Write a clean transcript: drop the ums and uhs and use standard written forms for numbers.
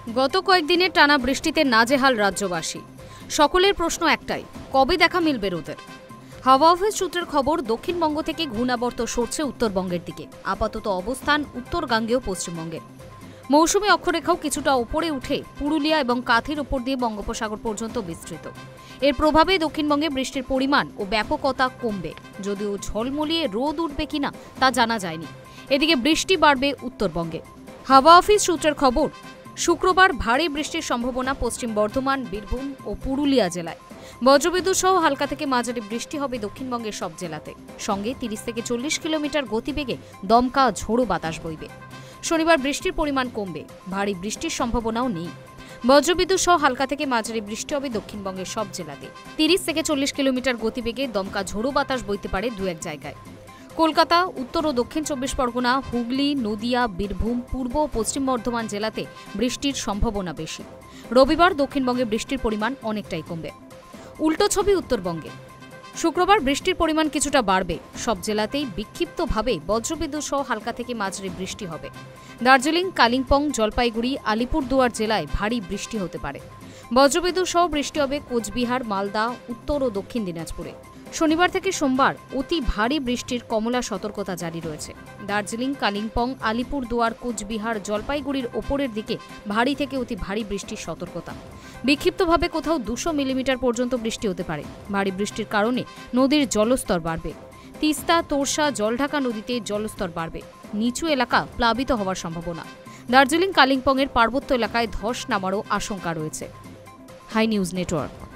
গত কয়েকদিনের টানা বৃষ্টিতে নাজেহাল রাজ্যবাসী। সকলের প্রশ্ন একটাই, কবে দেখা মিলবে রোদের? হাওয়া অফিস সূত্রের খবর, দক্ষিণবঙ্গ থেকে ঘূর্ণাবর্ত সরছে উত্তরবঙ্গের দিকে। আপাতত অবস্থান উত্তর গাঙ্গেয় পশ্চিমবঙ্গে। মৌসুমী অক্ষরেখাও কিছুটা ওপরে উঠে পুরুলিয়া এবং কাঁথির ওপর দিয়ে বঙ্গোপসাগর পর্যন্ত বিস্তৃত। এর প্রভাবে দক্ষিণবঙ্গে বৃষ্টির পরিমাণ ও ব্যাপকতা কমবে, যদিও ঝলমলিয়ে রোদ উঠবে কিনা তা জানা যায়নি। এদিকে বৃষ্টি বাড়বে উত্তরবঙ্গে। হাওয়া অফিস সূত্রের খবর, শুক্রবার ভারী বৃষ্টির সম্ভাবনা পশ্চিম বর্ধমান, বীরভূম ও পুরুলিয়া জেলায়। বজ্রবিদ্যুৎ সহ হালকা থেকে মাঝারি বৃষ্টি হবে দক্ষিণবঙ্গের সব জেলাতে। সঙ্গে 30 থেকে 40 কিলোমিটার গতিবেগে দমকা ঝোড়ো বাতাস বইবে। শনিবার বৃষ্টির পরিমাণ কমবে, ভারী বৃষ্টির সম্ভাবনাও নেই। বজ্রবিদ্যুৎ সহ হালকা থেকে মাঝারি বৃষ্টি হবে দক্ষিণবঙ্গের সব জেলাতে। 30 থেকে 40 কিলোমিটার গতিবেগে দমকা ঝোড়ো বাতাস বইতে পারে দু এক জায়গায়। কলকাতা, উত্তর ও দক্ষিণ 24 পরগনা, হুগলি, নদিয়া, বীরভূম, পূর্ব ও পশ্চিম বর্ধমান জেলাতে বৃষ্টির সম্ভাবনা বেশি। রবিবার দক্ষিণবঙ্গে বৃষ্টির পরিমাণ অনেকটাই কমবে। উল্টো ছবি উত্তরবঙ্গে। শুক্রবার বৃষ্টির পরিমাণ কিছুটা বাড়বে। সব জেলাতেই বিক্ষিপ্তভাবে বজ্রবিদ্যুৎ সহ হালকা থেকে মাঝারি বৃষ্টি হবে। দার্জিলিং, কালিম্পং, জলপাইগুড়ি, আলিপুরদুয়ার জেলায় ভারী বৃষ্টি হতে পারে। বজ্রবিদ্যুৎ সহ বৃষ্টি হবে কোচবিহার, মালদা, উত্তর ও দক্ষিণ দিনাজপুরে। শনিবার থেকে সোমবার অতি ভারী বৃষ্টির কমলা সতর্কতা জারি রয়েছে। দার্জিলিং, কালিম্পং, আলিপুরদুয়ার, কোচবিহার, জলপাইগুড়ির ওপরের দিকে ভারী থেকে অতি ভারী বৃষ্টির সতর্কতা। বিক্ষিপ্তভাবে কোথাও 200 মিলিমিটার পর্যন্ত বৃষ্টি হতে পারে। ভারী বৃষ্টির কারণে নদীর জলস্তর বাড়বে। তিস্তা, তোরসা, জলঢাকা নদীতে জলস্তর বাড়বে। নিচু এলাকা প্লাবিত হওয়ার সম্ভাবনা। দার্জিলিং, কালিম্পংয়ের পার্বত্য এলাকায় ধস নামারও আশঙ্কা রয়েছে। Hi news network.